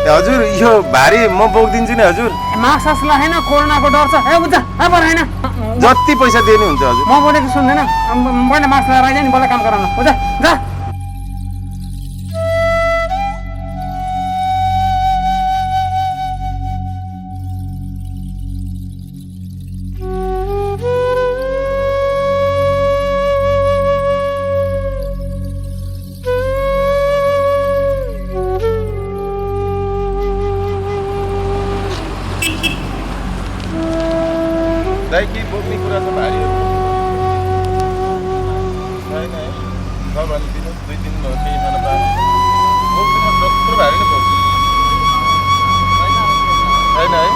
हजुर यो भारी म बोकिदिन्छु नि हजुर। माक्स लगाएन, कोरोनाको डर छ। ए बुझ्छ होइन जति पैसा दिनु हुन्छ हजुर। म बोलेको सुन्दैन, मैले माक्स लगाएर आइज नि, बोले काम गराउन बुझ्छ जा। दाइ केही बोक्ने कुरा छ भारी छैन है? छ भने दिनुहोस्, 2-3 भयो केही खान पाएन। बोक्छु म जत्रो भारी नै बोक्छु। छैन है?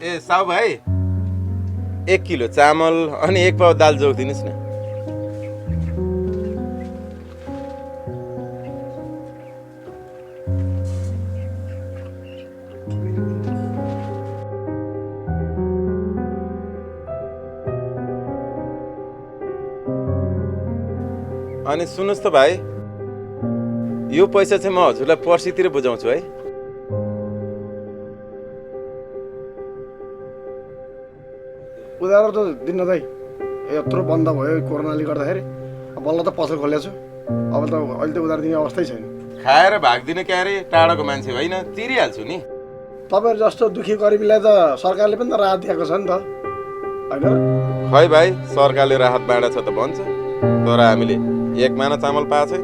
ए साहु भाइ, 1 किलो चामल अनि 1 पाउ दाल जोगिदिनुहोस् न। अनि सुन्नुहोस् त भाइ, यो पैसा चाहिँ म हजुरलाई पर्सितिर बुझाउँछु है। उधारो त दिन्न दाइ यत्रो बन्द भयो कोरोनाले गर्दाखेरि बल्ल त पसल खोलेको छु अब त अहिले त उधार दिने अवस्थै छैन खाएर भाग्दिने क्या अरे टाढाको मान्छे होइन तिरिहाल्छु नि तपाईँहरू जस्तो दुखी गरिबीलाई त सरकारले पनि त राहत दिएको छ नि त होइन र खै भाइ सरकारले राहत बाँडेको छ त भन्छ तर हामीले 1 महिना चामल पाएको छैन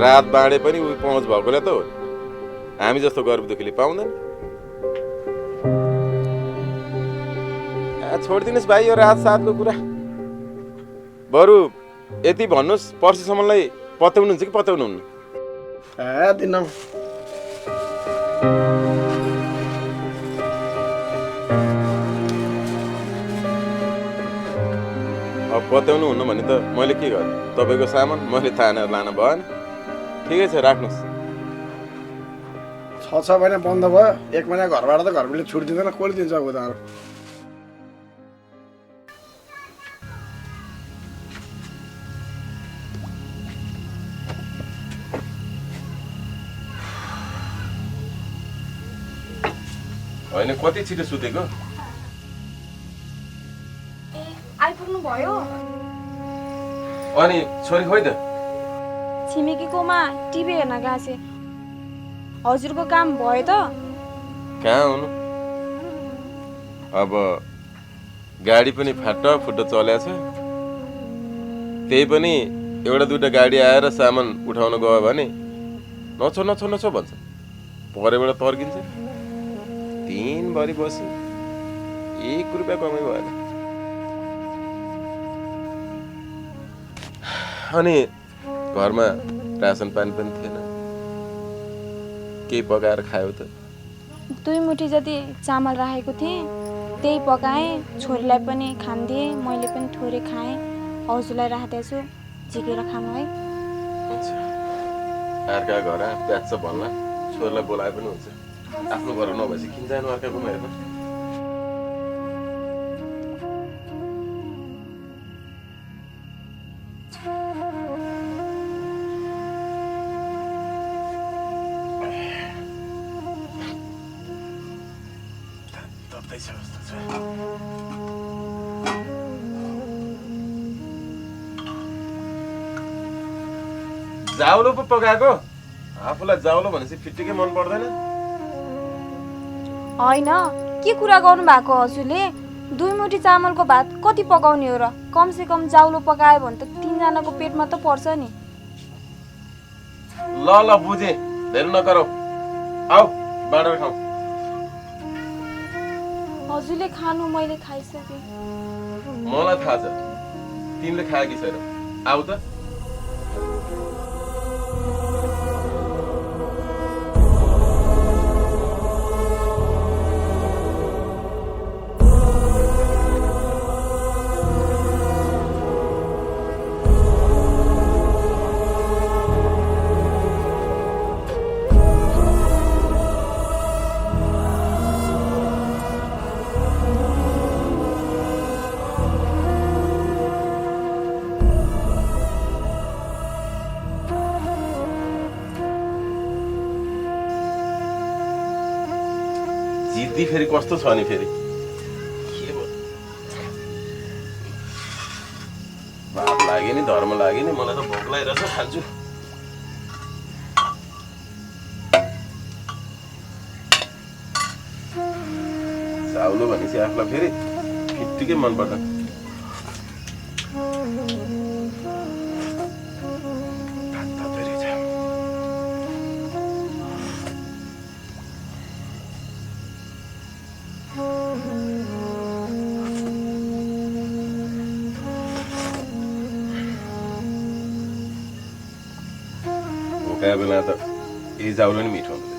राहत बाँडे पनि उयो पहुँच भएकोले त हो हामी जस्तो गरिब दुखीले पाउँदैन छोडिदिनुहोस् भाइ यो राहत साथको कुरा बरु यति भन्नुहोस् पर्सिसम्मलाई पत्याउनुहुन्छ कि पत्याउनुहुन्न ए दिन्न अब पत्याउनु हुन्न भने त मैले के गरेँ तपाईँको सामान मैले तानेर लान भएन ठिकै छ राख्नुहोस् 6 महिना बन्द भयो 1 महिना घरबाट त घरबाट छुट दिँदैन कसले दिन्छ उधार होइन कति छिटो सुतेको आइपुग्नु भयो अनि छोरी खोइ त छिमेकीकोमा टिभी हेर्न गएछ हजुरको काम भयो त कहाँ हुनु अब गाडी पनि फाटफुट्ट चलेको छ त्यही पनि एउटा दुईटा गाडी आएर सामान उठाउन गयो भने नछो नछो नछो भन्छ परेबाट तर्किन्छ दिनभरि बसी 1 रुपियाँ कमाइ भएन अनि घरमा रासन पानी पनि थिएन केही पकाएर खायो त 2 मुठी जति चामल राखेको थिएँ त्यही पकाएँ छोरीलाई पनि खान दिएँ मैले पनि थोरै खाएँ हजुरलाई राख्दैछु झिकेर खानु है हुन्छ अर्का घर प्याच भन्ला छोरीलाई बोलाए पनि हुन्छ आफ्नो घर नभएपछि किन जानु अर्काकोमा हेर्नु जाउलो पो पकाएको आफूलाई जाउलो भनेपछि फिट्टिकै मन पर्दैन होइन के कुरा गर्नु भएको हजुरले 2 मुठी चामलको भात कति पकाउने हो र कमसे कम जाउलो पकायो भने त 3 जनाको पेटमा त पर्छ नि ल ल बुझे धेरै नगरौ आऊ बाँडेर खाऊ हजुरले खानु मैले खाइसकेँ मलाई थाहा छ तिमीले खायो कि छैन आऊ त जिद्दी फेरि कस्तो छ नि फेरि के भयो भात लाग्यो नि धर्म लाग्यो नि मलाई त भोक लागिरहेछ खान्छु चाउलो भनेपछि आफूलाई फेरि फिट्टिकै मन पर्दैन भोकायो बेला त यही जाउलो नि मिठो हुँदो रहेछ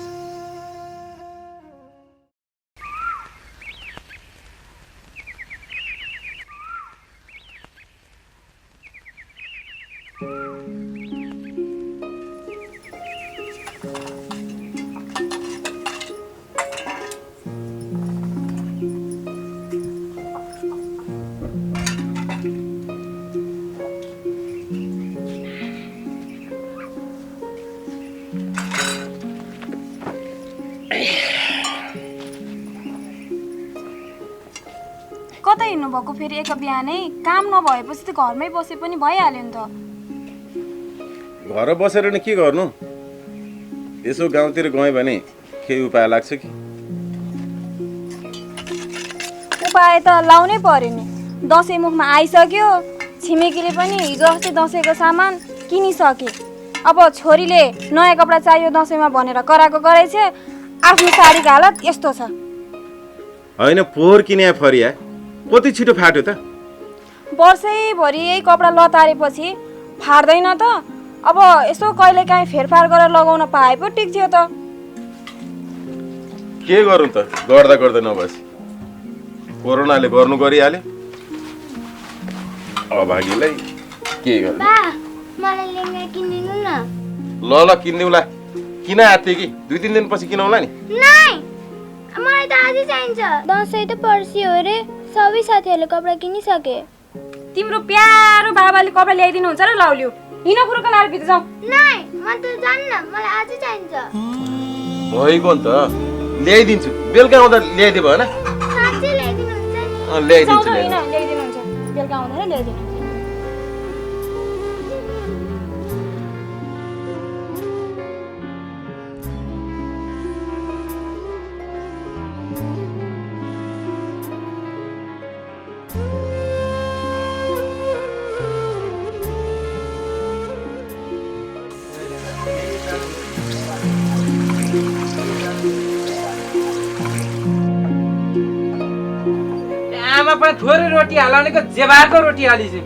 हिँड्नुभएको फेरि एक बिहानै? काम नभएपछि त घरमै बसे पनि भइहाल्यो नि त। घर बसेर नि के गर्नु, यसो गाउँतिर गएँ भने केही उपाय लाग्छ कि? उपाय त लाउनै पर्यो नि। दसैँ मुखमा आइसक्यो, छिमेकीले पनि हिजो अस्ति दसैँको सामान किनिसके। अब छोरीले नयाँ कपडा चाहियो दसैँमा भनेर कराएको कराइछ। आफ्नो साडीको हालत यस्तो छ। होइन, पोहोर किने फरिया कति छिटो फाट्यो त? वर्षैभरि यही कपडा लतारेपछि फाट्दैन त? अब यसो कहिलेकाहीँ फेरफार गरेर लगाउन पाए पो ठिक थियो त। के गरौँ त, गर्दा गर्दै नबसी कोरोनाले गर्नु गरिहाल्यो। अभागीलाई के गर्नु? मलाई लेङ्गा किनिदिनु न। ल ल किनिदिउँला। किन आत्थे कि 2-3 दिनपछि किनौला नि। नाइ, मलाई त आजै चाहिन्छ। दसैँ त पर्सि हो रे, सबै साथीहरूले कपडा किनिसके। तिम्रो प्यारो बाबाले कपडा ल्याइदिनुहुन्छ र लाउलियो। हिँड फुरुका लाएर भित्र जाऊ। नाइ, म त जान्न, मलाई आजै चाहिन्छ। भइगयो नि त, ल्याइदिन्छु। बेलुका आउँदा ल्याइदियो भएन? साँच्चै ल्याइदिनुहुन्छ नि? ल्याइदिन्छु। ल्याइदिनुहुन्छ। बेलुका आउँदा ल्याइदिनुहुन्छ। आमा पनि थोरै रोटी हालाउनेको जेबारको रोटी हालिছে।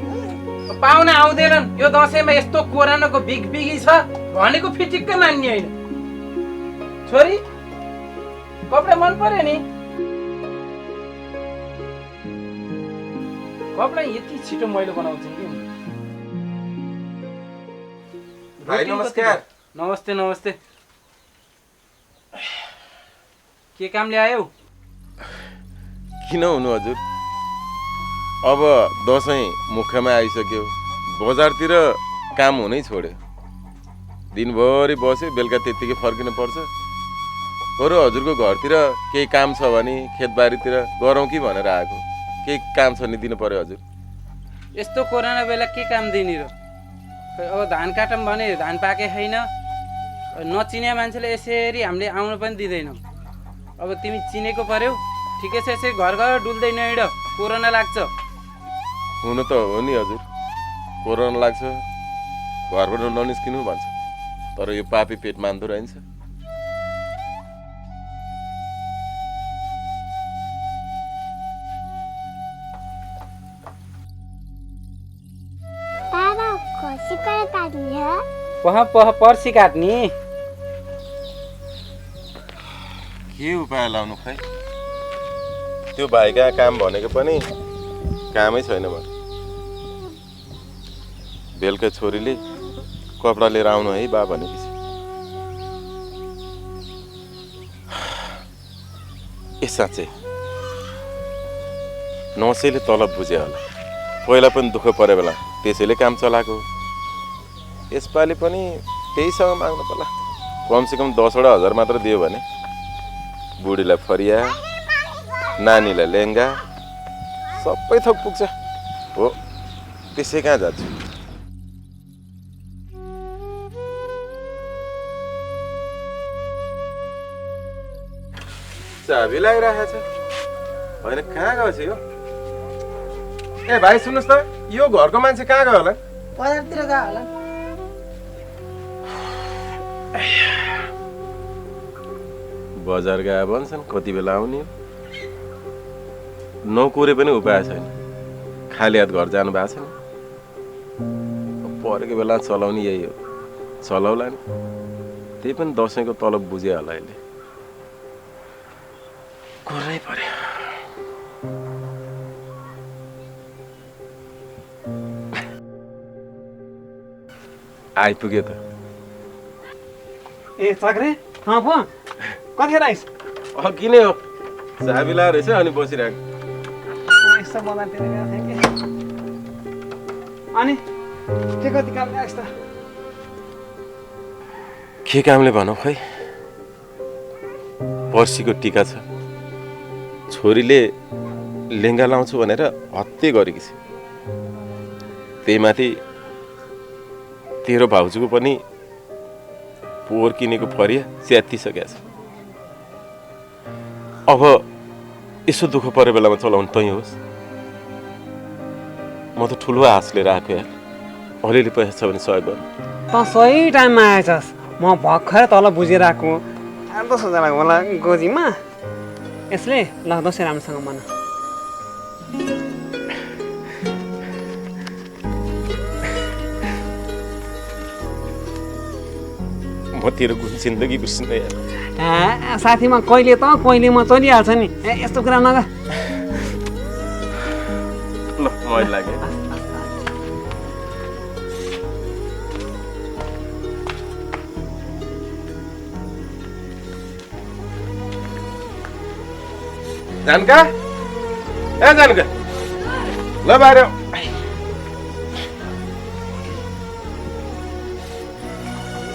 पाहुना आउँदैनन्, यो दसैँमा यस्तो कोरोनाको बिगबिगी छ भनेको फिटिक्क मान्ने होइन। छोरी कपडा मन पर्यो नि? कपडा यति छिटो मैलो बनाउँछ कि। भाइ नमस्कार। नमस्ते नमस्ते। के काम ल्यायौ? किन हुनु हजुर, अब दसैँ मुखमा आइसक्यो, बजारतिर काम हुनै छोड्यो। दिनभरि बस्यो, बेलुका त्यत्तिकै फर्किनु पर्छ। बरु हजुरको घरतिर केही काम छ भने खेतबारीतिर गरौँ कि भनेर आएको। केही काम छ नि दिनु पर्यो हजुर। यस्तो कोरोना बेला के काम दिने र? खै अब धान काटौँ भने धान पाके छैन। नचिने मान्छेले यसरी हामीले आउनु पनि दिँदैनौँ। अब तिमी चिनेको पर्यौ, ठिकै छ। यसरी घर घर डुल्दै नहिँड, कोरोना लाग्छ। हुनु त हो नि हजुर, कोरोना लाग्छ, घरबाट ननिस्किनु भन्छ। तर यो पापी पेट मान्दो रहन्छ। बाबा खसी कहिले काट्ने? पर्सि काट्ने। के उपाय लाउनु खै? त्यो भाइका काम भनेको पनि कामै छैन भने। बेलुका छोरीले कपडा लिएर आउनु है बा भनेपछि ए साँच्चै नौसेले तलब बुझे होला। पहिला पनि दुःख परे बेला त्यसैले काम चलाएको। यसपालि पनि त्यहीसँग माग्नु पर्ला। कमसेकम 10वटा हजार मात्र दियो भने बुढीलाई फरिया, नानीलाई लेङ्गा, सबै थोक पुग्छ। हो त्यसै कहाँ जान्छु। चाबी लागिरहेको छ, होइन कहाँ गएछ यो? ए भाइ सुन्नुहोस् त, यो घरको मान्छे कहाँ गयो होला? बजारतिर गयो होला। बजार गए भन्छन्, कति बेला आउने? नकुरे पनि उपाय छैन। खाली हात घर जानु भएको छैन। परेको बेला चलाउने यही हो, चलाउला नि। त्यही पनि दसैँको तलब बुझ्यो होला अहिले। गर्नै पर्यो। आइपुग्यो त। ए चक्रे, पो कतिखेर आइस? अघि नै हो, चाबी लाएर रहेछ अनि बसिरहेको। यस्तो बजारतिर गएको थिएँ कि। अनि के कति काम ल्याइस् त? के कामले भनौँ खै, पर्सिको टिका छ। छोरीले लेङ्गा लाउँछु भनेर हत्ते गरेकी छ। त्यही माथि तेरो भाउजूको पनि पोहोर किनेको फरिया च्यातिसकेको छ। अब यसो दुःख परेको बेलामा चलाउनु तै होस्। म त ठुलो आश लिएर आएको यार, अलिअलि पैसा छ भने सहयोग गर्नु। त सही टाइममा आएछस्। म भर्खर तल बुझेर आएको 10,000 होला गोजीमा। यसले ल दसैँ राम्रोसँग मना। म तेरो कुन जिन्दगी बिर्सिन्न यार। साथीमा कहिले त कहिले म चलिहाल्छ नि। यस्तो कुरा नगर। ल मैले लाग्यो। जानका ए जानका ल बाहिर आऊ।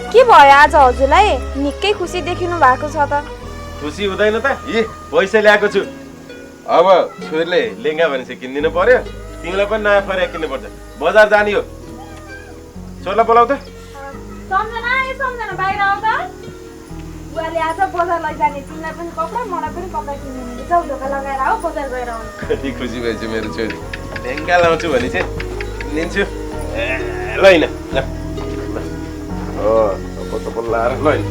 के भयो आज हजुरलाई निकै खुसी देखिनु भएको छ त। खुसी हुँदैन त, यी पैसा ल्याएको छु। अब छोरीले लेङ्गा भनेपछि किनिदिनु पर्यो, तिमीलाई पनि नयाँ फरिया किन्नु पर्छ। बजार जाने हो, छोरीलाई बोलाउ त। सम्झना बाहिर आऊ त। बुवाले आज बजार लैजाने, तिमीलाई पनि कपडा मलाई पनि कपडा किन्नु। जाऊ ढोका लगाएर आऊ, बजार गएर आऊ। कति खुसी भएछ मेरो छोरी। लेङ्गा लाउँछु भने चाहिँ लिन्छु। ल हैन ल हो तप लाएर ल हैन।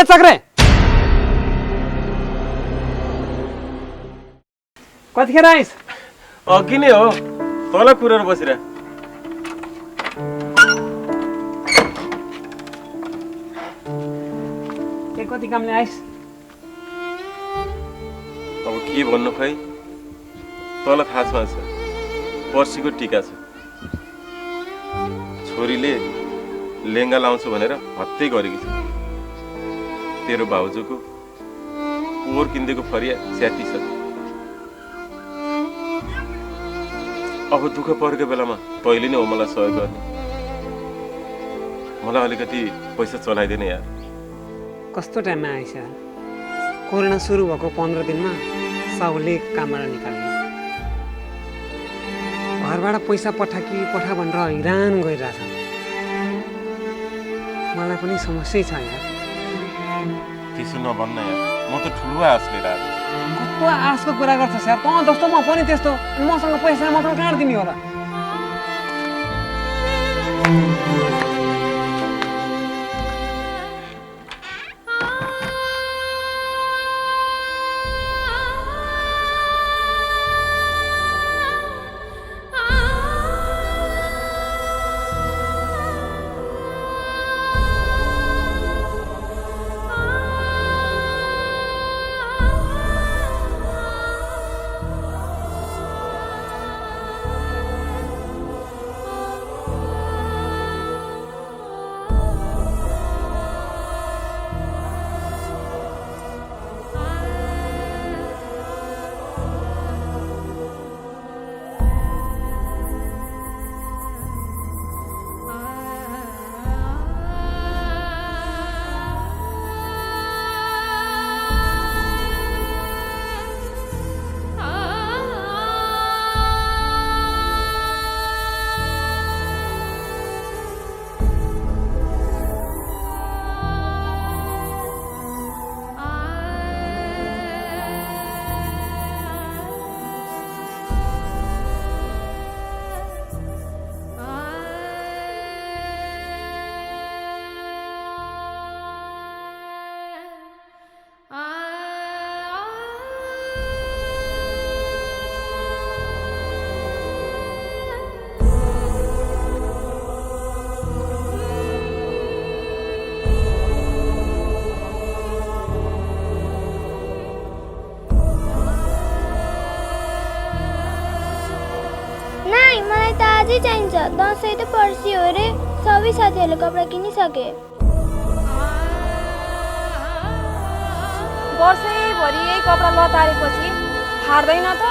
चक्रे कतिखेर आइस? अघि नै हो, तल कुरेर बसिरह। कति कामले आइस? अब के भन्नु खै, तल खासमा छ पर्सीको टिका छ। छोरीले लेङ्गा लाउँछु भनेर हत्तै गरेकी छ। तेरो भाउजूको पोहोर किनिदिएको फरिया च्याति छ। अब दुःख परेको बेलामा तैँले नै हो मलाई सहयोग गर्ने। मलाई अलिकति पैसा चलाइदिने यार। कस्तो टाइममा आइस? कोरोना सुरु भएको 15 दिनमा सबले कामबाट निकाल्यो। घरबाट पैसा पठा भनेर हैरान गरिरहेछ। मलाई पनि समस्या छ यार। त्यसो नभन्न यार, म त ठुलो आश लिएर आएको। कस्तो आशको कुरा गर्छस् यार? तँ जस्तो म पनि त्यस्तो। मसँग पैसा मात्र कहाँ दिने होला? मलाई त आजै चाहिन्छ। दसैँ त पर्सि हो रे। सबै साथीहरूले कपडा किनिसके। वर्षैभरि यही कपडा लतारेपछि फाट्दैन त?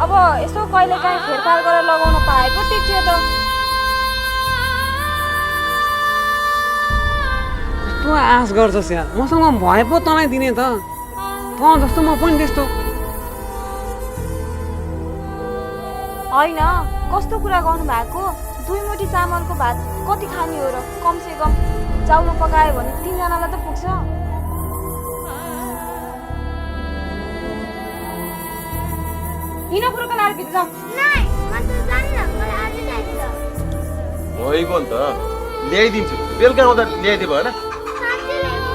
अब यसो कहिले काहीँ फेरफार गरेर लगाउन पाए पो ठिक थियो त। कस्तो आश गर्छस् यार, मसँग भए पो तँलाई दिने त। तँ जस्तो म पनि त्यस्तो। होइन, कस्तो कुरा गर्नु भएको? 2 मुठी चामलको भात कति खाने हो र? कमसे कम चाउलो पकायो भने 3 जनालाई त पुग्छ। हिँड कुरोको लागि भित्र जाऊ। नाइ, म त जान्न, मलाई आजै चाहिन्छ। भइगयो नि त, ल्याइदिन्छु। बेलुका आउँदा ल्याइदियो भएन? साँच्चै ल्याइदिनु होला?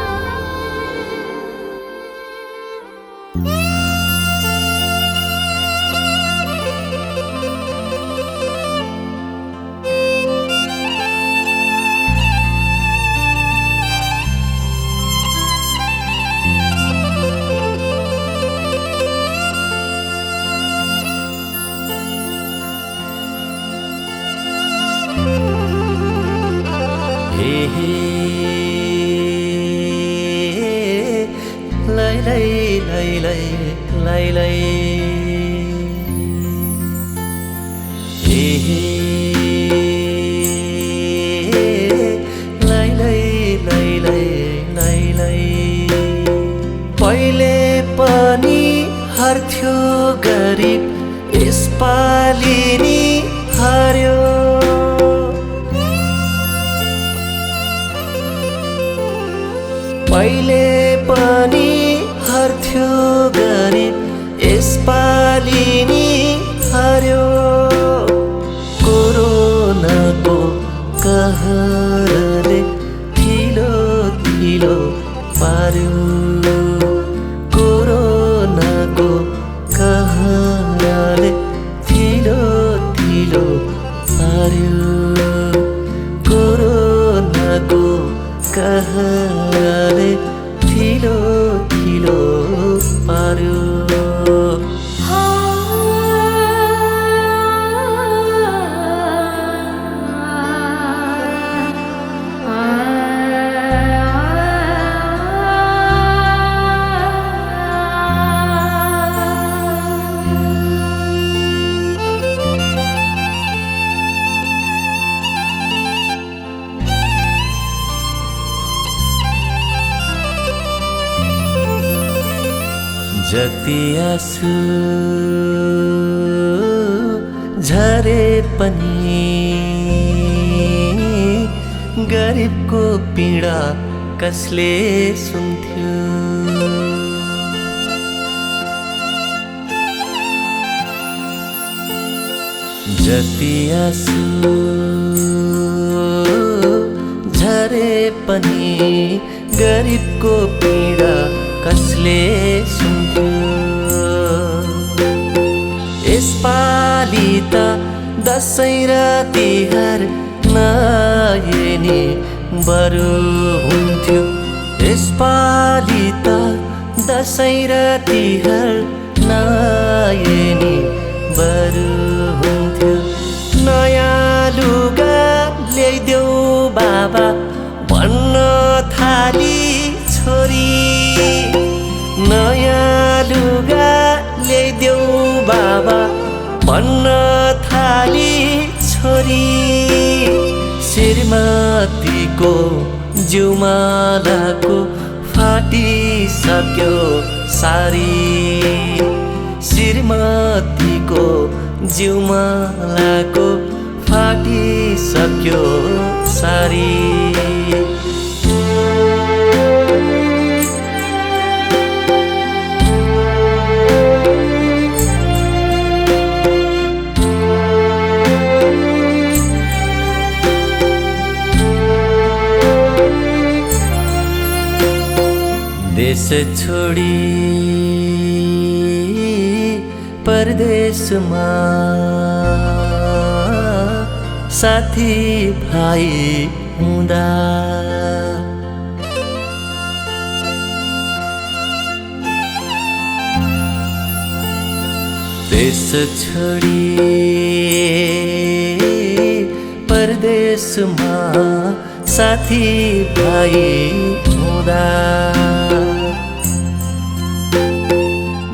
पहिले पनि हर्थ्यो गरिब यसपालि नि हार्यो। पहिले पनि हर्थ्यो गरिब यसपालि नि हार्यो। कोरोनाको कहरले थिलो थिलो पार्यो। कोरोनाको कहरले थिलो थिलो पार्यो। कोरोनाको कहरले थिलो थिलो पार्यो। जति आँसु झरे पनि गरिबको पीडा कसले सुन्थ्यो। जति आँसु झरे पनि गरिबको पीडा कसले सुन्थ्यो। यसपालि त दसैँ र तिहार नआए नि बरु हुन्थ्यो। यसपालि त दसैँ र तिहार नआए नि बरु हुन्थ्यो। नयाँ लुगा ल्याइदेऊ बाबा भन्न थाली छोरी। नयाँ लुगा ल्याइदेऊ बाबा भन्न थाली छोरी। श्रीमतीको जिउमालाको फाटिसक्यो सारी। श्रीमतीको जिउमालाको फाटिसक्यो सारी। देश छोडी परदेशमा साथी भाइ हुँदा देश छोडी परदेशमा साथी भाइ हुँदा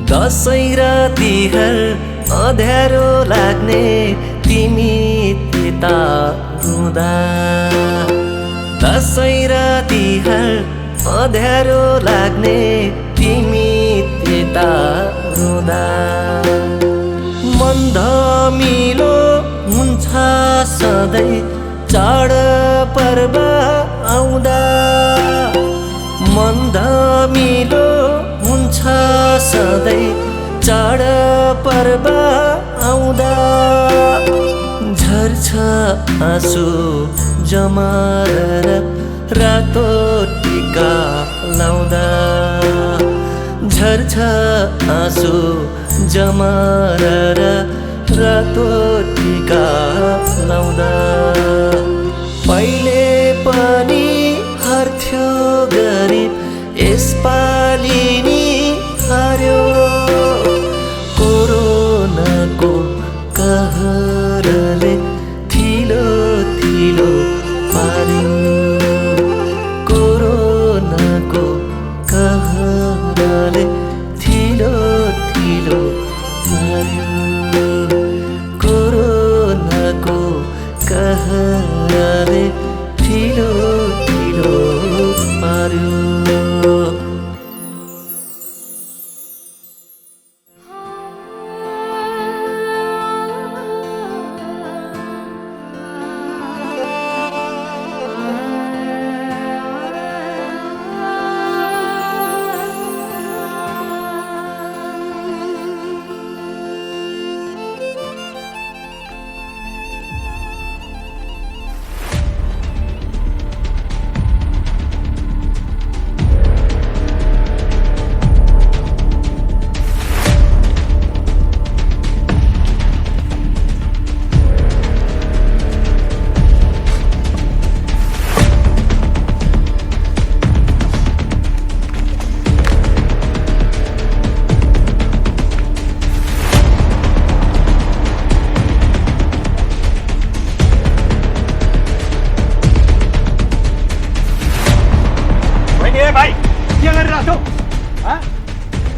दसैँ र तिहार अँध्यारो लाग्ने तिमी त्यता रुँदा दसैँ र तिहार अँध्यारो लाग्ने तिमी त्यता रुँदा मन धमिलो हुन्छ सधैँ चाड पर्व आउँदा मन धमिलो हुन्छ सधैँ चाड पर्व आउँदा झर्छ आँसु जमाएर रातो टिका लाउँदा झर्छ आँसु जमाएर रातो टिका लाउँदा पहिले पनि हार्थ्यो गरिब यसपालि नि हार्यो कोरोनाको कहरले थिलो थिलो पार्यो कोरोनाको कहरले थिलो थिलो पार्यो कोरोनाको कहरले थिलो थिलो पार्यो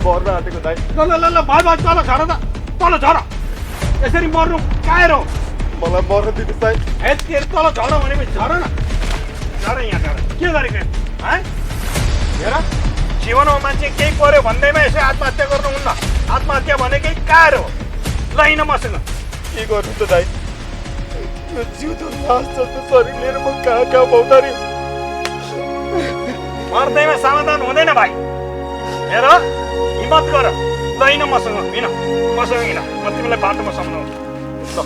मर्न आँटेको दाइ ल ल ल ल भाइ भाइ तल झर त तल झर यसरी मर्नु काएर हो मलाई मर्न दिनुहोस् दाइ हे तेरो तल झर भनेपछि झर न झर यहाँ झर के गरेको हेर जीवनमा मान्छे केही पर्यो भन्दैमा यसो आत्महत्या गर्नुहुन्न आत्महत्या भनेकै काएर हो ल हिँड मसँग के गर्नु त दाइ यो जिउँदो लास जस्तो शरीर लिएर म कहाँ कहाँ बौतारी मर्दैमा समाधान हुँदैन भाइ हेर हिम्मत गर ल हिँड मसँग हिँड मसँग हिँड म तिमीलाई बाटोमा सम्झाउँछु ल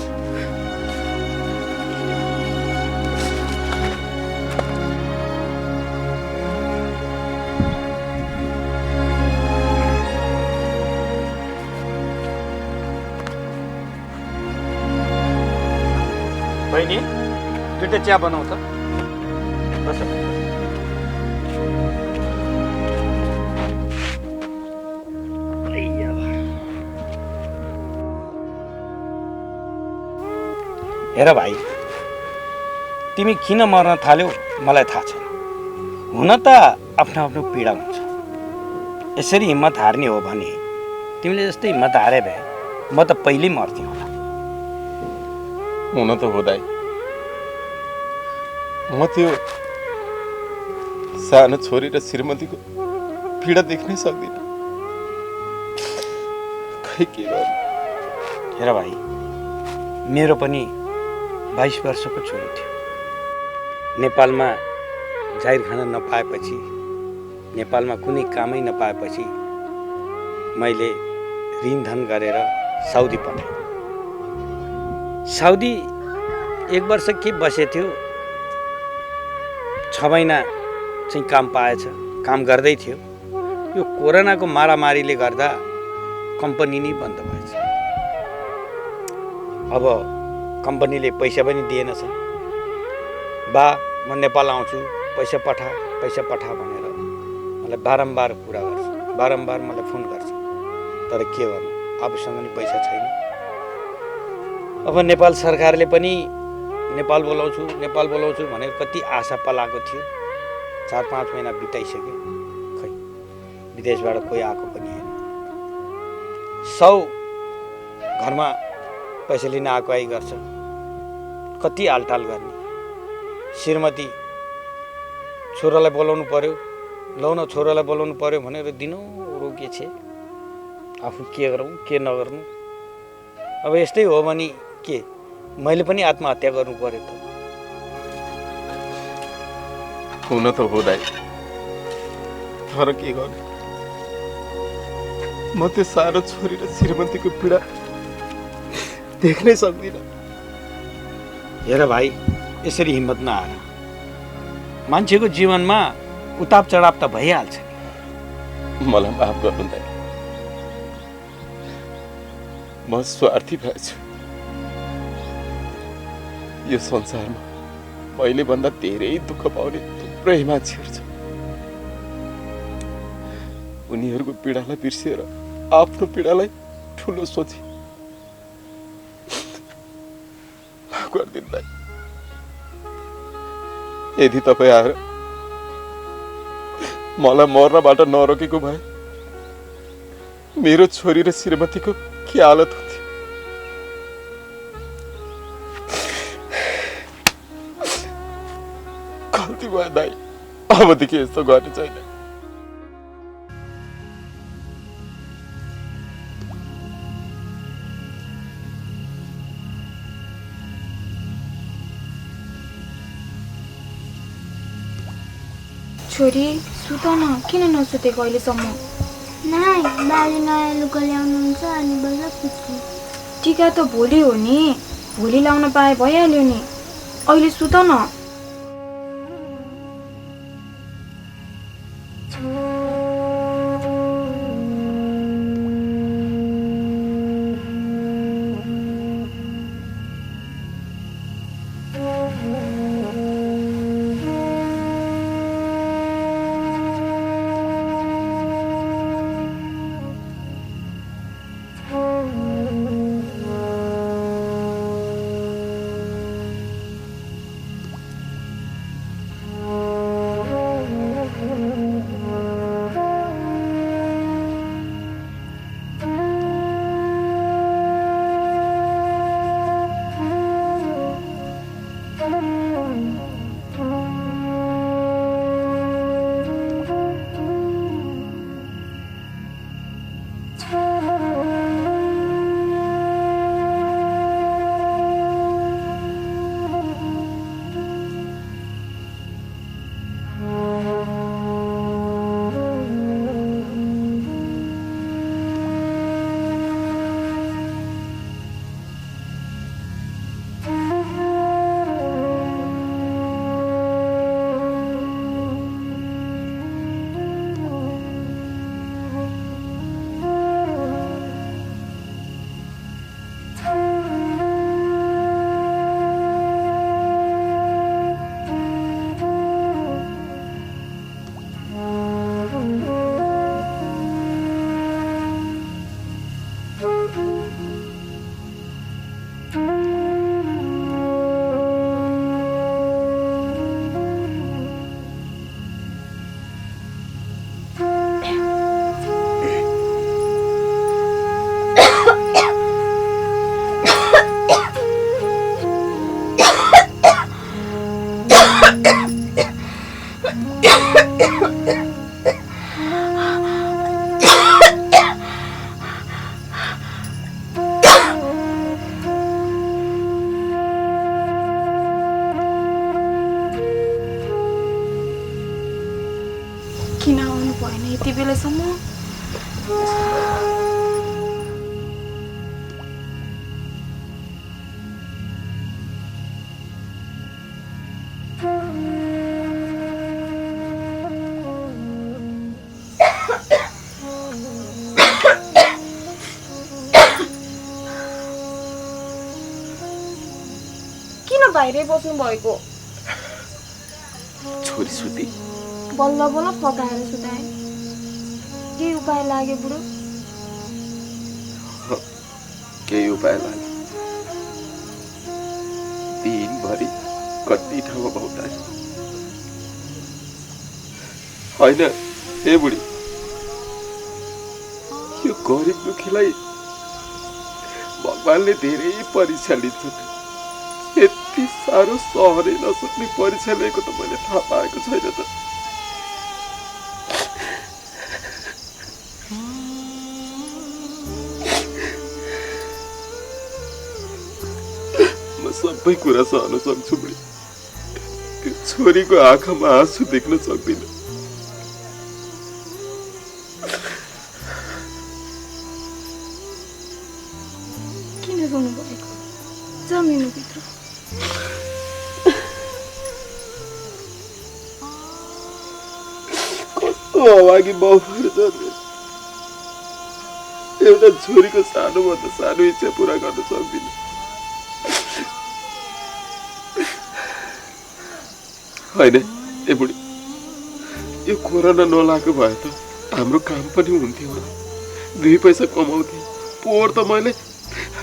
बहिनी दुईटा चिया बनाउँछ बस हेर भाइ तिमी किन मर्न थाल्यौ मलाई थाहा छैन हुन त आफ्नो आफ्नो पीडा हुन्छ यसरी हिम्मत हार्ने हो भने तिमीले जस्तै हिम्मत हारे भए म त पहिल्यै मर्थेँ होला हुन त हो दाइ म त्यो सानो छोरी र श्रीमतीको पीडा देख्नै सक्दिनँ खै के गर्नु हेर भाइ मेरो पनि 22 वर्षको छोरी थियो नेपालमा जाहिर खान नपाएपछि नेपालमा कुनै कामै नपाएपछि मैले ऋणधन गरेर साउदी पठाएँ साउदी 1 वर्ष के बसे थियो 6 महिना चाहिँ काम पाएछ काम गर्दै थियो यो कोरोनाको मारामारीले गर्दा कम्पनी नै बन्द भएछ अब कम्पनीले पैसा पनि दिएनछ बा म नेपाल आउँछु पैसा पठा भनेर मलाई बारम्बार कुरा गर्छ बारम्बार मलाई फोन गर्छ तर के गर्नु आफूसँग नि पैसा छैन अब नेपाल सरकारले पनि नेपाल बोलाउँछु भनेर कति आशा पलाएको थियो। 4-5 महिना बिताइसक्यो, खै विदेशबाट कोही आएको पनि होइन। 100 घरमा पैसा लिन आएको आई गर्छ, कति आलटाल गर्ने। श्रीमती छोरालाई बोलाउनु पर्यो, लौ न छोरालाई बोलाउनु पर्यो भनेर दिनौँ रोके छे। आफू के गरौँ के नगर्नु। अब यस्तै हो भने के मैले पनि आत्महत्या गर्नु पर्यो त। हुन त हो दाइ, तर के गर्ने, म त्यो सानो छोरी र श्रीमतीको पीडा देख्नै सक्दिनँ। हेर भाइ, यसरी हिम्मत नहार। मान्छेको जीवनमा उताप चढाव त भइहाल्छ नि। मलाई माफ गर्नु दाइ, म स्वार्थी भएछु। यो संसारमा मैले भन्दा धेरै दुःख पाउने थुप्रै मान्छेहरू छन्। उनीहरूको पीडालाई बिर्सिएर आफ्नो पीडालाई ठुलो सोचे गरिदिनु दाइ। यदि तपाईँ आएर मलाई मर्नबाट नरोकेको भए मेरो छोरी र श्रीमतीको के हालत हुन्थ्यो। गल्ती भयो दाइ, अबदेखि यस्तो गर्ने छैन। छोरी सुत न, किन नसुतेको अहिलेसम्म? नाइ, बाजे नयाँ लुगा ल्याउनुहुन्छ अनि बेला पुग्छु। टिका त भोलि हो नि, भोलि लाउन पाए भइहाल्यो नि। अहिले सुत न। किन आउनु भएन यति बेलासम्म? किन बाहिरै बस्नु भएको? छोरी सुती, बल्ल बल्ल पकाएर सुताए। के उपाय लाग्यो बुढो? केही उपाय लाग्यो। दिन देशभरि कति ठाउँमा भौताए होइन ए बुढी यो गरिब दुखीलाई भगवानले धेरै परीक्षा लिन्छन् यति साह्रो सहनै नसक्ने परीक्षा लिएको त मैले थाहा पाएको छैन त म सबै कुरा सहन सक्छु बुढी त्यो छोरीको आँखामा आँसु देख्न सक्दिनँ किन रुनु भएको जमिनभित्र कस्तो अभागी बाउहरू जन्मे एउटा छोरीको सानोभन्दा सानो इच्छा पुरा गर्न सक्दिनँ होइन ए बुढी यो कोरोना नलागेको भए त हाम्रो काम पनि हुन्थ्यो होला 2 पैसा कमाउँथे पोहोर त मैले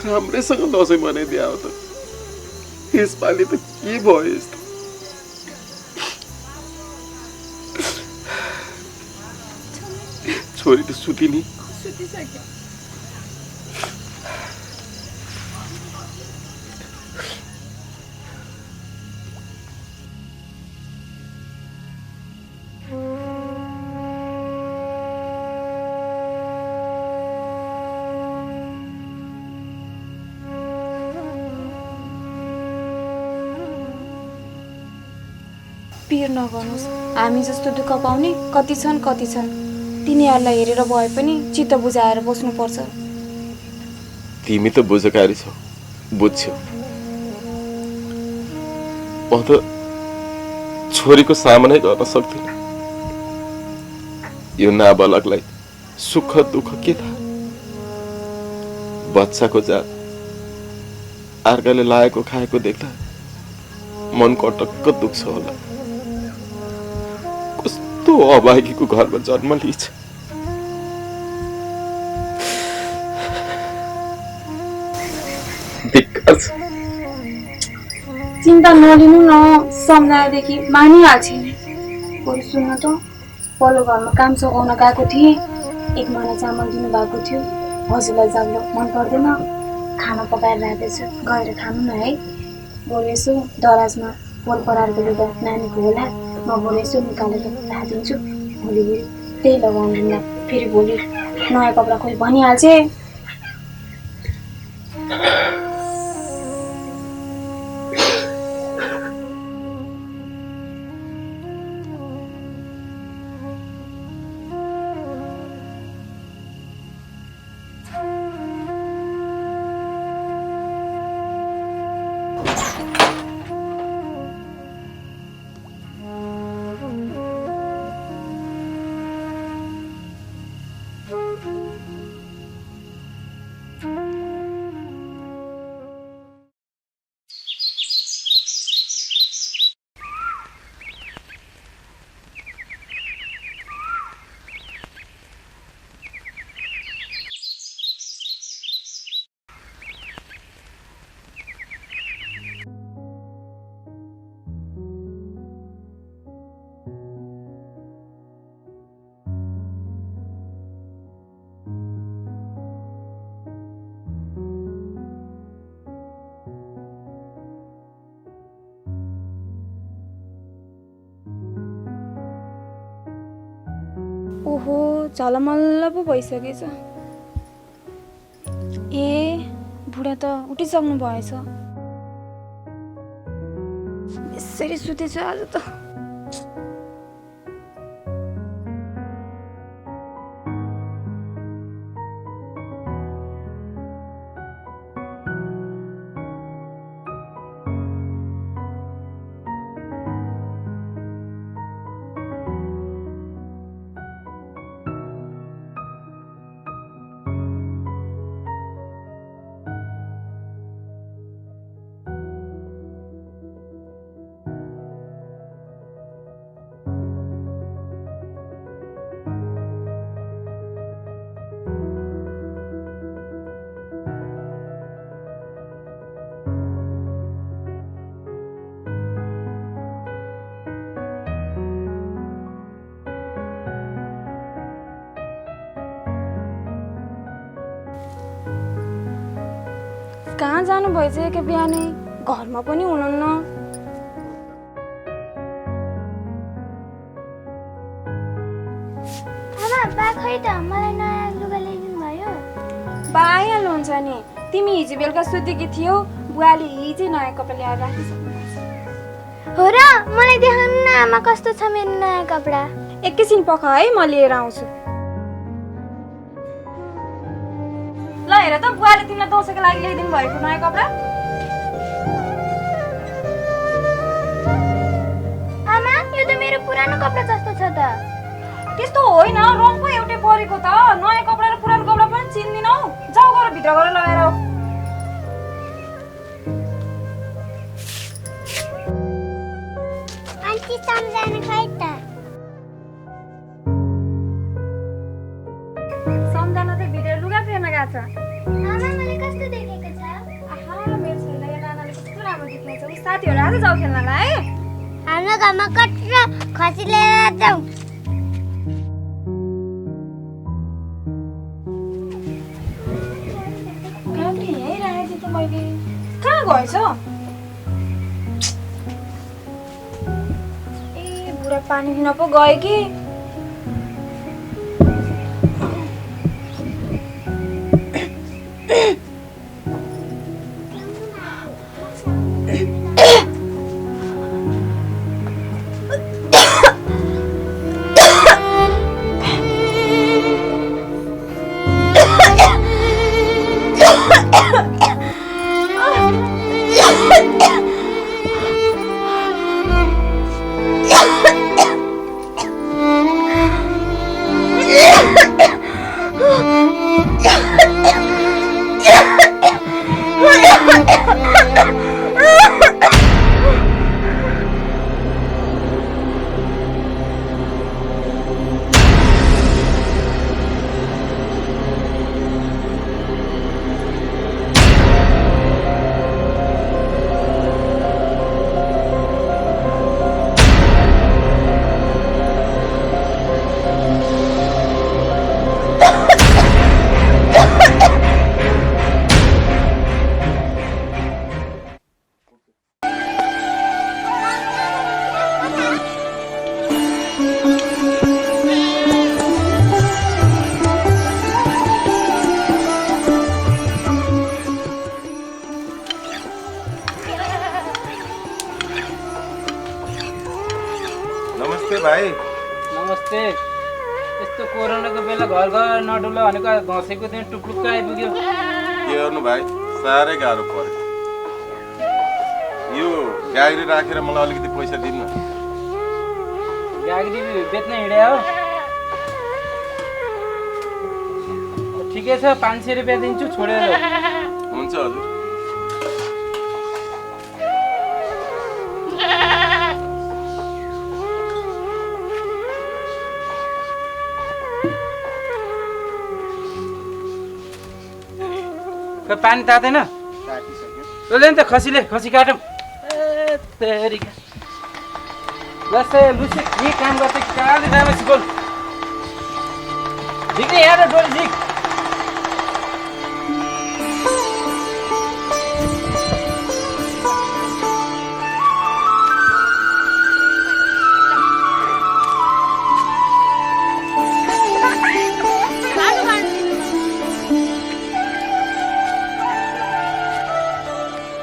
राम्रैसँग दसैँ मनाइदिए हो त यसपालि त के भयो यस्तो छोरी त सुति नि सुतिसक्यो पिर नगर्नुहोस् हामी जस्तो दुःख पाउने कति छन् तिनीहरूलाई हेरेर भए पनि चित्त बुझाएर बस्नुपर्छ तिमी त बुझकारी छौ बुझ्छौ म त छोरीको सामनै गर्न सक्दिनँ यो नाबालकलाई सुख दुःख के थाहा बच्चाको जात अर्काले लाएको खाएको देख्दा मनको अटक्क दुख्छ होला कस्तो अभागीको घरमा जन्म लिन्छ चिन्ता नलिनु न सम्झाएदेखि मानिहाल्छ नि बरु सुन्न त पल्लो घरमा काम सघाउन गएको थिएँ 1 महिना चामल दिनुभएको थियो हजुरलाई जाग्लो मन पर्दैन खाना पकाएर राख्दैछु गएर खानु न है बरु यसो दराजमा पोल परारको लुगा नानीको होला म बरु यसो निकालेर राखिदिन्छु भोलि त्यही लगाउनु फेरि भोलि नयाँ कपडा खोइ भनिहाल्छ ओहो झलमल्ल पो भइसकेछ ए बुढा त उठिसक्नु भएछ यसरी सुतेछु आज त कहाँ जानुभएछ एकै बिहानै घरमा पनि हुनुहुन्न आमा बा खै त मलाई नयाँ लुगा ल्याइदिनु भयो बा आइहाल्नुहुन्छ नि तिमी हिजो बेलुका सुतेकी थियौ बुवाले हिजै नयाँ कपडा ल्याएर राखिसक्नुहुन्छ हो र मलाई देखाउनु न आमा कस्तो छ मेरो नयाँ कपडा एकैछिन पख है म लिएर आउँछु ल हेर त बुवाले तिमीलाई दसैँको लागि ल्याइदिनु भएको नयाँ कपडा आमा यो त मेरो पुरानो कपडा जस्तो छ त त्यस्तो होइन रङ पो एउटै परेको त नयाँ कपडा र पुरानो कपडा पनि चिन्दिनौ जाऊ गएर भित्र गएर लगाएर आऊ आन्टी सम्झना खै त सम्झना त भित्र लुगा फेर्न गएको छ आमा मलाई कस्तो देखेको छ आहा मेरो छोरीलाई यो नानाले कस्तो राम्रो देखेको छ उ साथीहरू आज जाऊ खेल्नलाई है हाम्रो घरमा कत्रो खसी लिएर जाउँ काकी यहीँ राखेको थिएँ त मैले कहाँ गएछ ए बुढा पानी दिन पो गयो कि नमस्ते भाइ नमस्ते यस्तो कोरोनाको बेला घर घर नडुल भनेको दसैँको दिन टुप्लुक्क आइपुग्यो के गर्नु भाइ साह्रै गाह्रो पर्यो यो गाडी राखेर मलाई अलिकति पैसा दिनु न गाग्री बेच्न हिँड्या हो ठिकै छ 500 रुपियाँ दिन्छु छोडेर हुन्छ हजुर पानी तातेन नि त खसीले खसी काटौँ जस्तै लुसे के काम गर्छ काले राम्रो सिकोल झिक्ने यहाँ डोरी झिक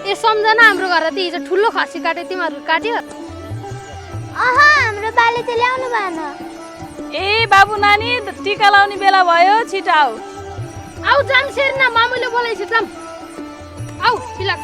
ए सम्झना हाम्रो घर त हिजो ठुलो खसी काट्यो तिमीहरू काट्यो हाम्रो बाले त ल्याउनु भएन ए बाबु नानी टिका लाउने बेला भयो छिटो आऊ आऊ जाम सेर्ना मामुले बोलाइछ जाम आऊ पिलाक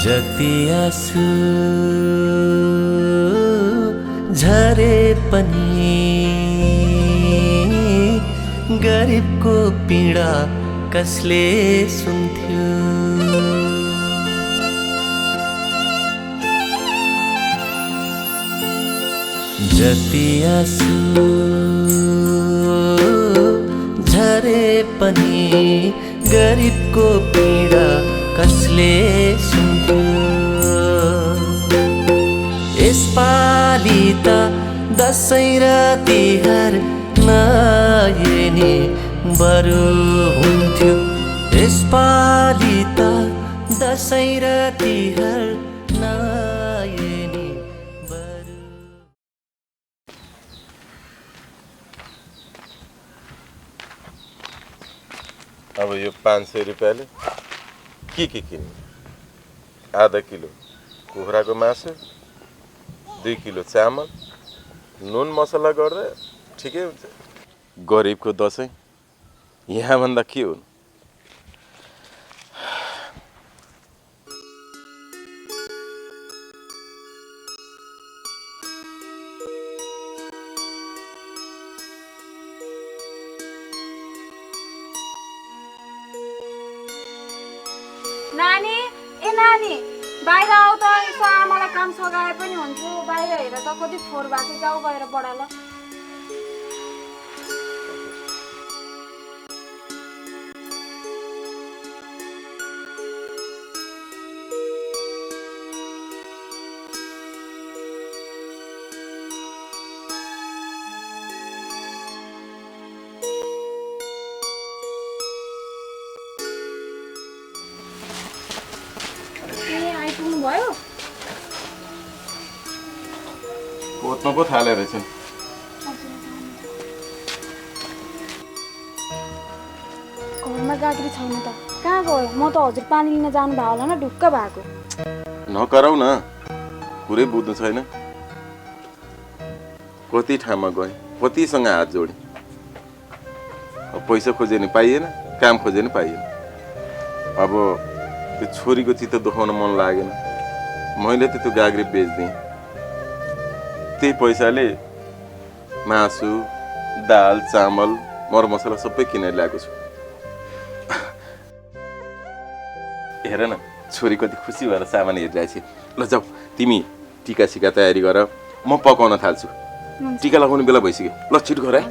जति आँसु झरे पनि गरिबको पीडा कसले सुन्थ्यो जति आँसु झरे पनि गरिबको पीडा कसले सुन्थ्यो यसपालि त दसैँ र तिहार नहेर्ने बरु हुन्थ्यो यसपालि त दसैँ र तिहार नहेर्ने बरु। अब यो 500 रुपियाँले के किन्ने? आधा किलो कुखुराको मासु, 2 किलो चामल, नुन मसला गर्दा ठिकै हुन्छ। गरिबको दसैँ यहाँभन्दा के हुनु? नानी ए नानी बाहिर आऊ त यसो आमालाई काम सघाए पनि हुन्थ्यो बाहिर हेर त कति फोहोर भएको छ जाऊ गएर बडा ल आइपुग्नु भयो पोत्न पो थाले रहेछन्। घरमा गाग्री छैन त कहाँ गयो? म त हजुर पानी लिन जानु भयो होला न ढुक्क भएको। नकराउ न, पुरै बुझ्नु छैन। कति ठाउँमा गएँ, कतिसँग हात जोडेँ, पैसा खोजे नि पाइएन, काम खोजे नि पाइएन। अब त्यो छोरीको चित्त दुखाउन मन लागेन, मैले त त्यो गाग्री बेच्दिएँ। त्यही पैसाले मासु, दाल, चामल, मरमसला सबै किनेर ल्याएको छु। हेर न, छोरी कति खुसी भएर सामान हेरिरहेछ। ल जाऊ, तिमी टिका सिका तयारी गर, म पकाउन थाल्छु। टिका लगाउने बेला भइसक्यो। ल छिटो गर है।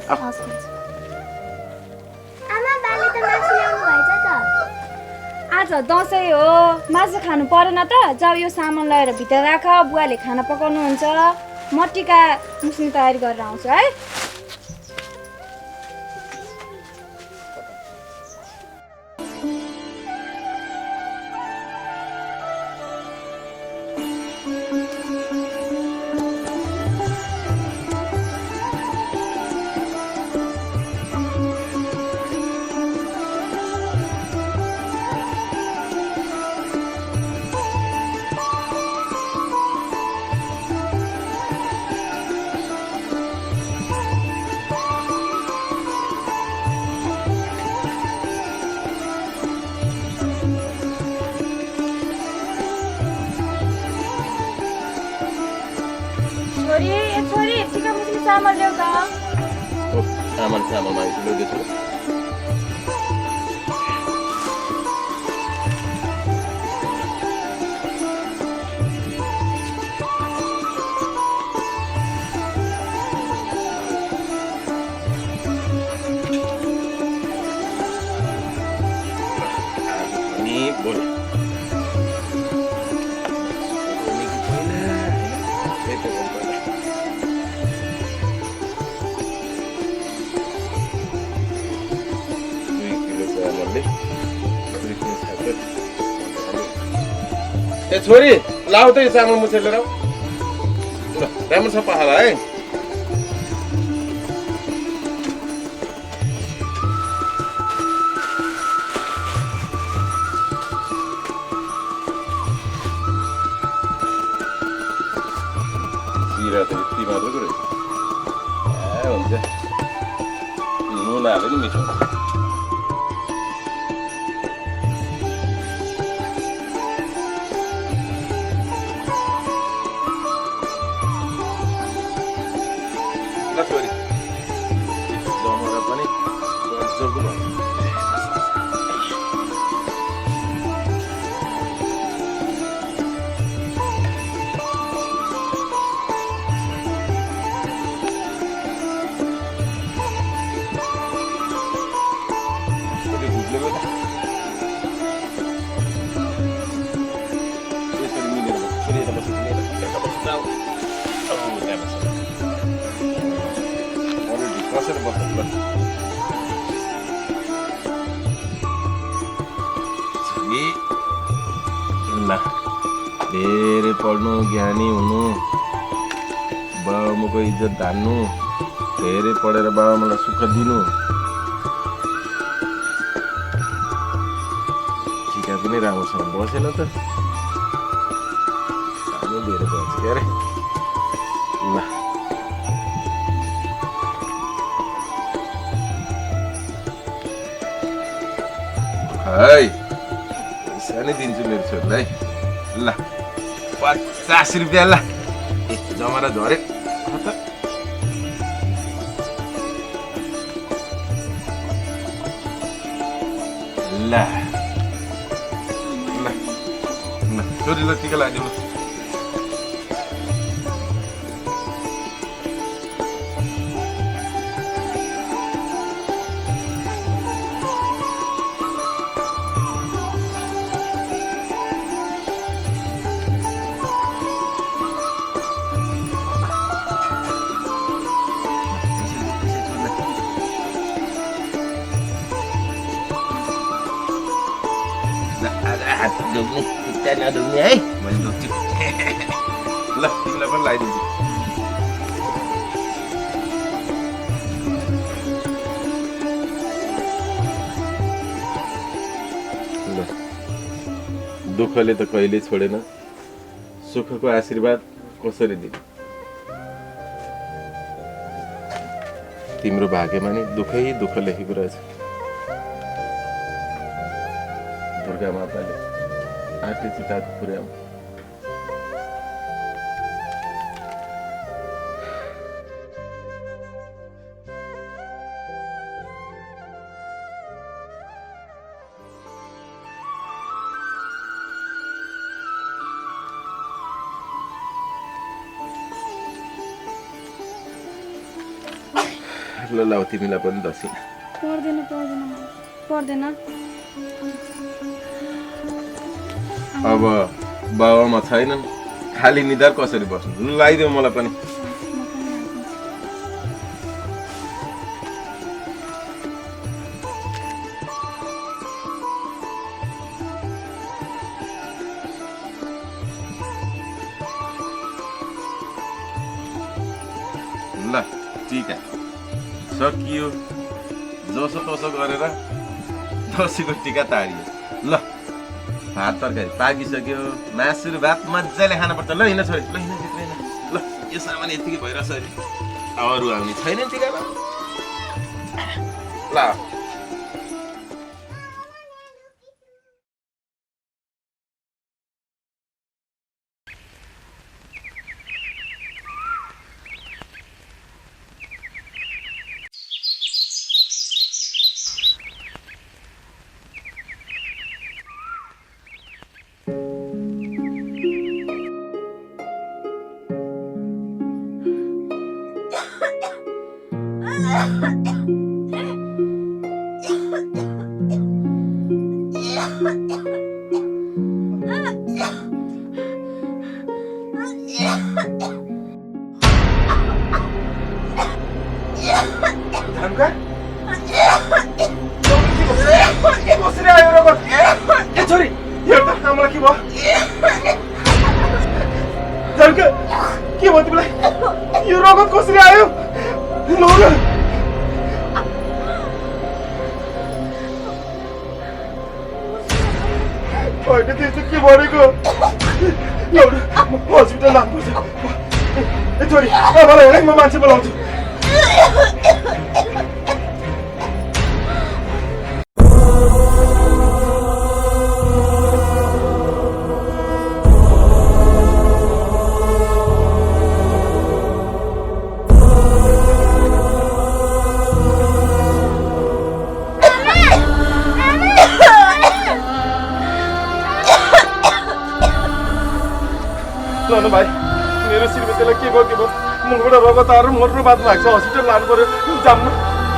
आज दसैँ हो, मासु खानु परेन त? जाऊ यो सामान लगाएर भित्र राख, बुवाले खाना पकाउनुहुन्छ। म टिका मुस्ने तयारी गरेर आउँछु है। छोरी टिका मुस्ने चामल ल्याउ त। चामल मागिसक्यो त्यसो। ए छोरी, लाउ त यो चामल मुछेर लिएर आऊ। ल राम्रो छ पखाला है। जिरा त यति मात्रको रहेछ। हुन्छ, नुन हाल्यो नि मिठो हुन्छ। छोरी जमरा पनि गजबको भयो। ल धेरै पढ्नु ज्ञानी हुनु बाबुआमाको इज्जत धान्नु धेरै पढेर बाबुआमालाई सुख दिनु टिका पनि राम्रोसँग बसेन त सानो धेरै बन्छ क्या अरे ल है पैसा नै दिन्छु मेरो छोरीलाई ल 50 रुपियाँ ल जमारा झरे ल ल ल छोरीलाई टिका लगाइदिनु नडुब्ने है मैले डुब्छु ल तिमीलाई पनि लगाइदिन्छु ल दुःखले त कहिल्यै छोडेन सुखको आशीर्वाद कसरी दिने तिम्रो भाग्यमा नि दुःखै दुःख लेखेको रहेछ दुर्गा माताले आँटी चिता पुर्याऊ ल लाउ तिमीलाई पनि दसिना पर्दैन पर्दैन अब बाबामा छैनन् खाली निधार कसरी बस्नु लु लगाइदेऊ मलाई पनि ल टिका सकियो जसो तसो गरेर दसैँको टिका तारियो ल भात तरकारी पाकिसक्यो मासु र भात मजाले खानुपर्छ ल हिँड छोरी ल हिँड भित्र हिँड ल यो सामान यतिकै भइरहेछ अरे अरू आउने छैन टिकामा ल के भयो तिमीलाई यो रगत कसरी आयो होइन त्यस्तो के भनेको हस्पिटल लाग्नुपर्छ ए छोरी मलाई हेर म मान्छे बोलाउँछु भाइ मेरो श्रीमतीलाई के भयो मुखबाट रगत आएर मर्नु बात लाग्छ हस्पिटल लानु पर्यो जाम्नु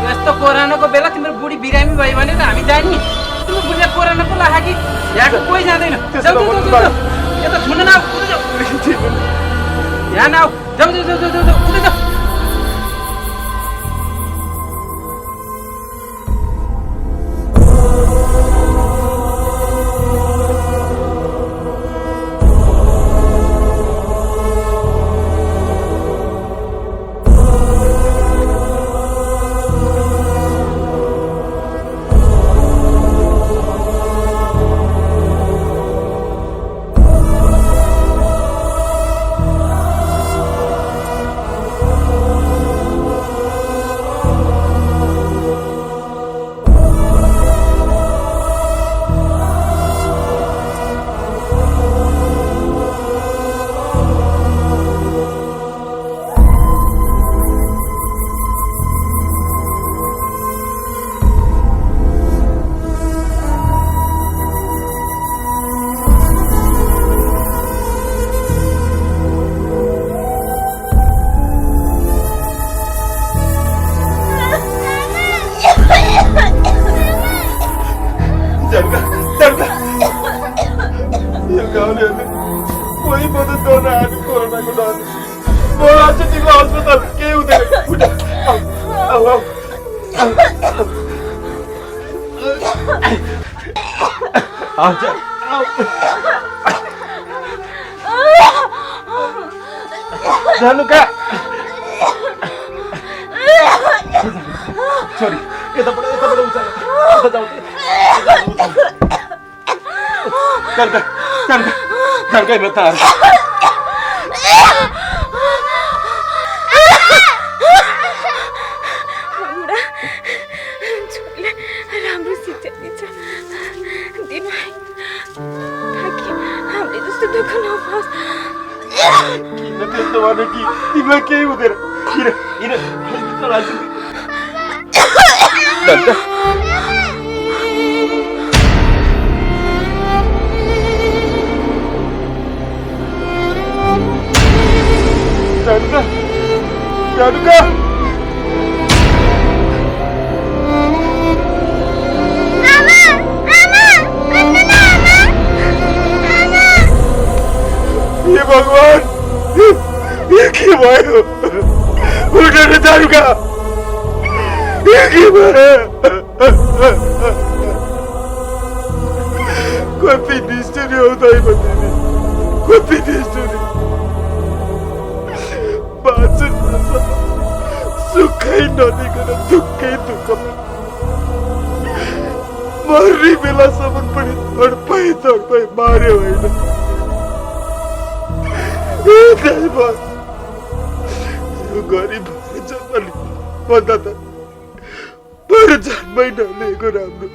यस्तो कोरोनाको बेला तिम्रो बुढी बिरामी भयो भने त हामी जाने तिम्रो बुढीलाई कोरोना पो लाग्यो कि यहाँको कोही जाँदैन यता छुन न यहाँ न जाऊ जाऊ जाऊ जाऊ जाऊ उठ्दै जाऊ गाउँलेहरूले कोही मद्दत गर्न आयो कोरोनाको डर म आज तिमीलाई अस्पताल केही हुँदैन उठ आऊ आऊ जानु कहाँ छोरी यताबाट उचाल यता जाऊ जानका म तार छोरीले राम्रो शिक्षा दिन्छ दिनभाइ ताकि हामीले जस्तो दुःख नहोस्। किन त्यस्तो भने कि तिमीलाई केही हुँदैन हिँड हिँड हस्पिटल हाल्छु Danuka! Danuka! ये भगवान ये के भयो उठेर दानुका ये के भयो कति निष्ठुरी हो दाइ बतिनी कति निष्ठुरी बाँचुन सुखै नदिकन दुःखै दुःखमा मर्ने बेलासम्म पनि तडपाई तडपाई मार्यो होइन यो गरिब भएर जन्म भन्दा त बरु जन्मै नलिएको राम्रो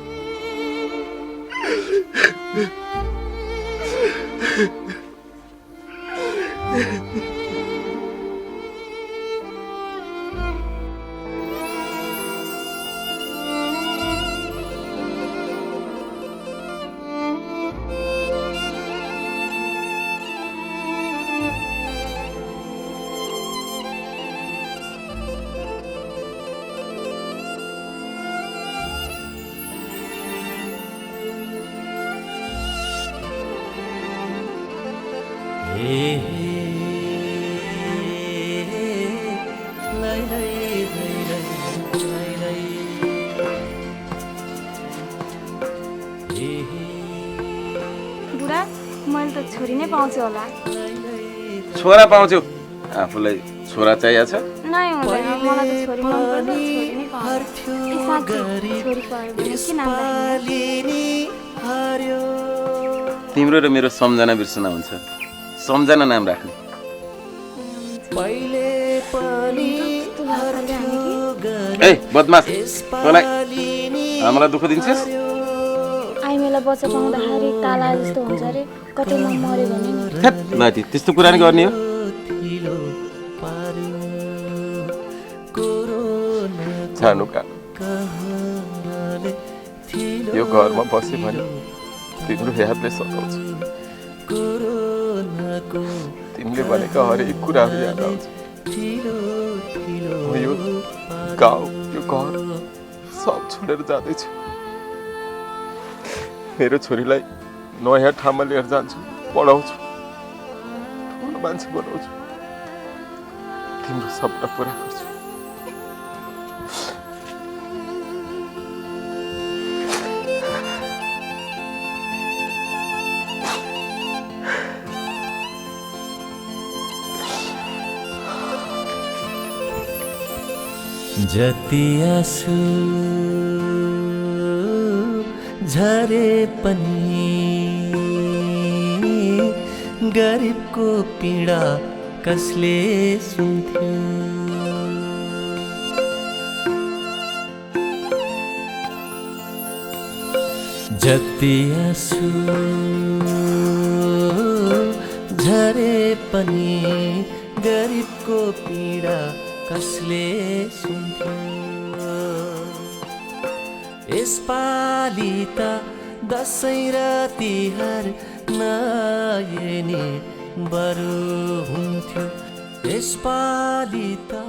बुढा मैले त छोरी नै पाउँछु होला। छोरा पाउँछौ आफूलाई छोरा चाहिएको छ नै हुँदैन मलाई त छोरी मन पर्छ छोरी नै पाउँछु। ए साथी छोरी पायो भने के नाम राख्ने? तिम्रो र मेरो सम्झना बिर्सना हुन्छ सम्झना नाम राख्ने ए बदमास तँलाई हामीलाई दुःख दिन्छस् आइमेला बच्चा पाउँदाखेरि काला जस्तो हुन्छ अरे कतै नमर्यो भने नि माथि त्यस्तो कुरा नि गर्ने हो जानुका यो घरमा बसे भने तिम्रो यादले सताउँछ तिमीले भनेका हरेक कुराहरू याद आउँछ म यो गाउँ यो घर सब छोडेर जाँदैछु मेरो छोरीलाई नयाँ ठाउँमा लिएर जान्छु पढाउँछु ठुलो मान्छे बनाउँछु तिम्रो सपना पुरा गर्छु जति आँसु झरे पनि गरिबको पीडा कसले सुन्थ्यो जति आँसु झरे पनि गरिबको पीडा कसले सुन्थ्यो यसपालि त दसैँ र तिहार नआए नि बरु हुन्थ्यो यसपालि त